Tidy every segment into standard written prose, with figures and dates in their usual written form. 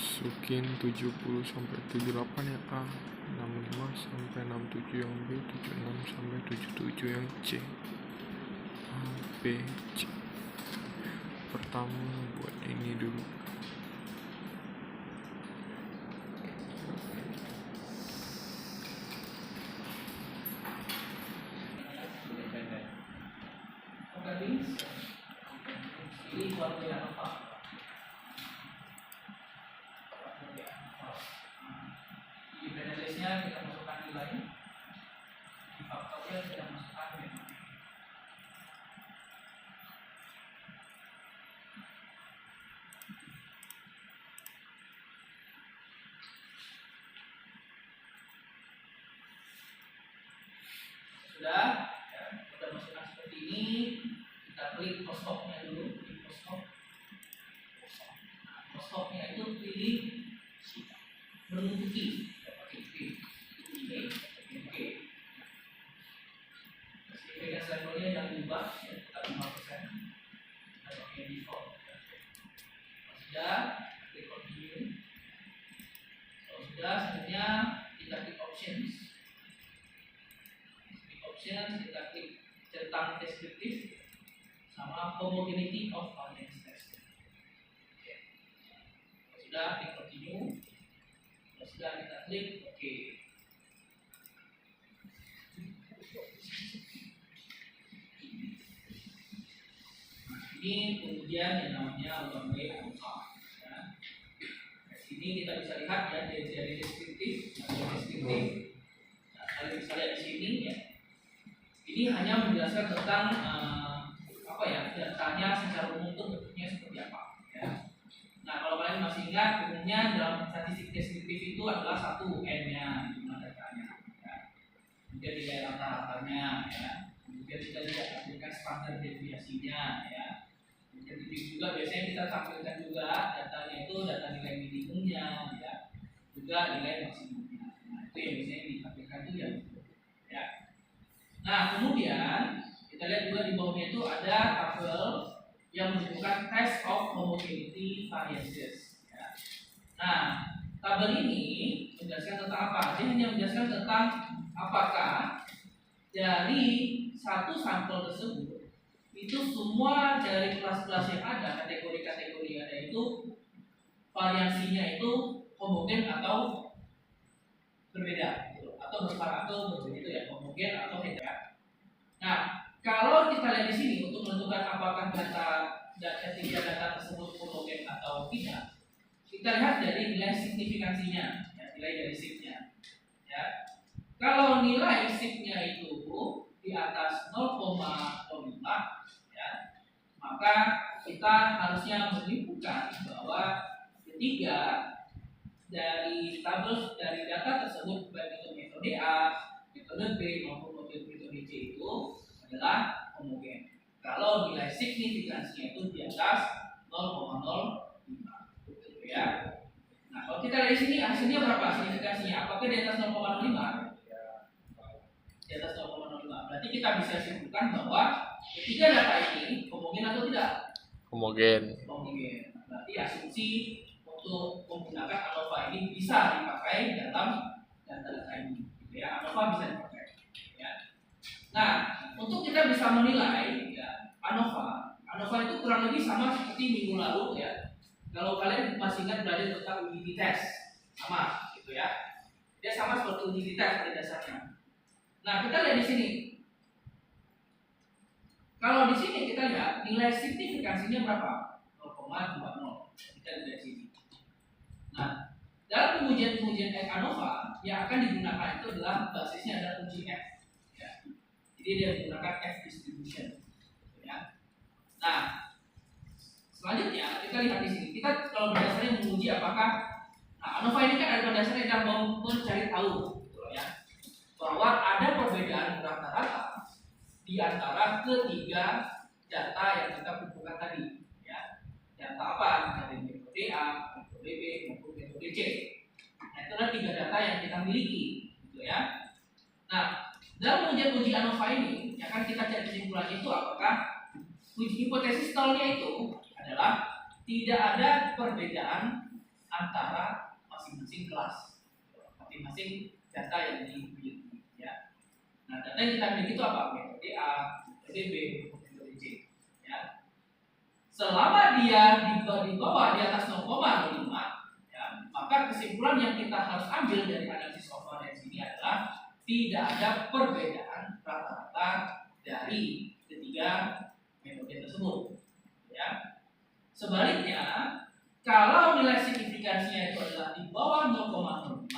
Masukin 70 sampai 78 yang A, 65 sampai 67 yang B, 76 sampai 77 yang C. A, B, C. Pertama buat ini dulu. Ini formula apa? Di penelitiannya kita masukkan nilai, di faktornya kita masukkan nilai. Sudah, ya, kita masukkan seperti ini. Kita klik postopnya dulu, klik postop. Nah, postopnya itu pilih menutupi, oke. Spesifikasi sampelnya jangan diubah, ya, tetap 5%. Kita pakai default. Sudah, klik continue. Kalau sudah, selanjutnya kita klik options. Kita klik centang deskriptif sama homogeneity of variance test. Oke. Sudah, klik continue. Sudah, kita klik OK. Ini kemudian yang namanya one way alpha. Ya. Di sini kita bisa lihat ya dari deskriptif. Nah, kalian bisa lihat di sini ya. Ini hanya menjelaskan tentang datanya secara umum itu bentuknya seperti apa. Ya. Nah, kalau kalian masih ingat, umumnya dalam statistik deskriptif itu adalah 1 n-nya jumlah datanya. Ya. Kemudian nilai rata-ratanya, ya. Kemudian kita juga tampilkan standar deviasinya, ya. Kemudian juga biasanya kita tampilkan juga datanya itu data nilai minimumnya, ya. Juga nilai maksimumnya. Nah, itu yang biasanya ditampilkan itu ya. Nah, kemudian kita lihat juga di bawahnya itu ada tabel yang menunjukkan test of homogeneity variances. Ya. Nah, tabel ini menjelaskan tentang apa? Dia hanya menjelaskan tentang apakah dari satu sampel tersebut itu semua dari kelas-kelas yang ada, kategori-kategori yang ada itu variasinya itu homogen atau berbeda, atau berbeda itu ya, homogen atau heterogen. Nah, kalau kita lihat di sini untuk menentukan apakah tiga data tersebut homogen atau tidak, kita lihat dari nilai signifikansinya, ya, nilai dari signya. Ya. Kalau nilai signya itu di atas 0,05, ya, maka kita harusnya menyimpulkan bahwa ketiga dari tabel dari data tersebut baik itu metode A, metode B maupun metode C itu adalah homogen. Kalau nilai signifikansinya itu di atas 0,05, gitu ya. Nah, kalau kita lihat di sini hasilnya berapa signifikansinya? Apakah di atas 0,05? Di atas 0,05. Berarti kita bisa simpulkan bahwa ketiga data ini homogen atau tidak? Homogen. Berarti asumsi untuk menggunakan ANOVA ini bisa dipakai dalam data ini, gitu ya. ANOVA bisa dipakai. Ya. Nah, untuk kita bisa menilai ya, ANOVA itu kurang lebih sama seperti minggu lalu ya. Kalau kalian masih ingat belajar tentang uji test, sama, gitu ya. Dia sama seperti uji test pada dasarnya. Nah, kita lihat di sini. Kalau di sini kita lihat nilai signifikansinya berapa? 0,20. Kita lihat di sini. Nah, dalam pengujian ANOVA yang akan digunakan itu adalah basisnya adalah uji F. Ya. Jadi dia menggunakan F distribution. Ya. Nah, selanjutnya kita lihat di sini. Kita kalau berdasarnya menguji apakah ANOVA ini kan ada dasarnya yang mau mencari tahu, gitu ya, bahwa ada perbedaan rata-rata di antara ketiga data yang kita kumpulkan tadi. Ya. Data apa? Dari metode A, metode B maupun metode C. Nah, itu adalah 3 data yang kita miliki, gitu ya. Nah, dalam uji ANOVA ini, yang akan kita cari kesimpulan itu apakah hipotesis nolnya itu adalah tidak ada perbedaan antara masing-masing kelas, masing-masing data yang dimiliki. Ya. Nah, data yang kita miliki itu apa? Metode A, metode B, metode C. Ya. Selama dia di bawah di atas 0,05, ya, maka kesimpulan yang kita harus ambil dari analisis overhead ini adalah tidak ada perbedaan rata-rata dari ketiga metode tersebut. Ya. Sebaliknya, kalau nilai signifikansinya itu adalah di bawah 0,05,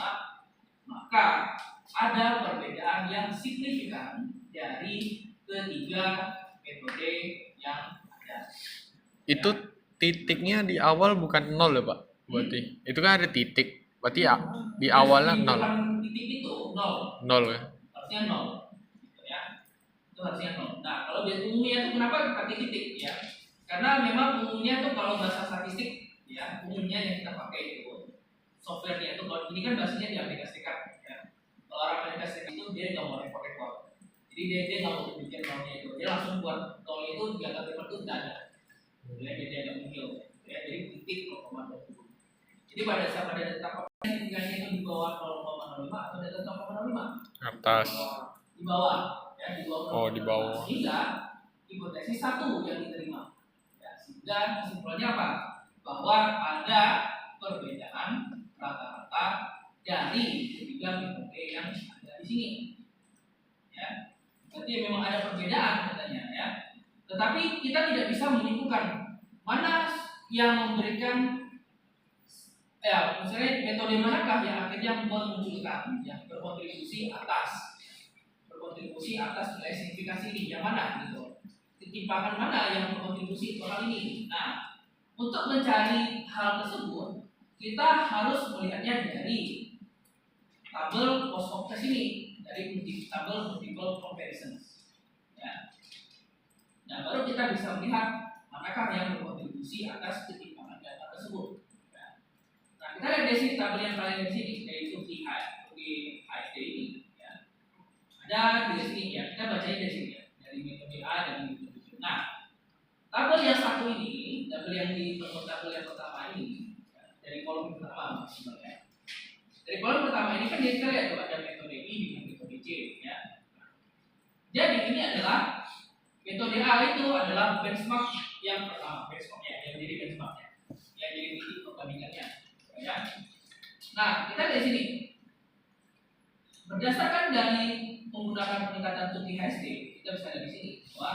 maka ada perbedaan yang signifikan dari ketiga metode yang ada. Itu titiknya di awal bukan 0 ya Pak? Berarti itu kan ada titik. Berarti ya di awalnya 0. Titik itu 0. 0 ya. Harusnya 0. Gitu ya. Itu harusnya 0. Nah, kalau biasa umumnya itu kenapa pakai titik ya? Karena memang umumnya itu kalau bahasa statistik ya, umumnya yang kita pakai itu softwarenya itu kalau ini kan bahasanya di Amerika Serikat ya. Kalau orang Amerika Serikat itu dia nggak mau report. Jadi dia nggak mau tunjukin nolnya itu. Dia langsung buat nol itu di atas paper itu tidak ada. Ya, jadi ada mungil. Ya, jadi titik 0,20. Jadi pada saat pada data signifikansinya itu di bawah 0,05 atau di atas 0,05? Atas. Di bawah. Ya, di bawah. Oh, di bawah. Sehingga hipotesis satu yang diterima. Ya, sehingga kesimpulannya apa? Bahwa ada perbedaan rata-rata dari ketiga metode yang ada di sini. Ya, berarti memang ada perbedaan katanya ya. Tetapi kita tidak bisa menentukan mana yang memberikan ya, misalnya metode manakah yang akhirnya memunculkan yang berkontribusi atas nilai signifikasi ini, yang mana gitu, ketimpangan mana yang berkontribusi untuk hal ini. Nah, untuk mencari hal tersebut kita harus melihatnya dari tabel post hoc test ini, dari tabel multiple comparisons ya. Nah, baru kita bisa melihat manakah yang berkontribusi atas ketimpangan data tersebut ya. Nah, kita lihat dari sini tabel yang kalian di sini, yaitu IHD ini ya. Ada di sini ya, kita bacanya dari sini ya, dari metode A dan metode B. Nah, tabel yang satu ini, tabel yang pertama ini ya, dari kolom pertama sebenarnya. Dari kolom pertama ini kan kita lihat tuh ada metode I dengan metode C ya. Jadi ini adalah metode A itu adalah benchmark yang pertama, benchmarknya yang jadi benchmarknya, yang jadi titik perbandingannya ya. Nah, kita dari sini berdasarkan dari menggunakan peningkatan 2 IHSD, kita bisa lihat di sini bahwa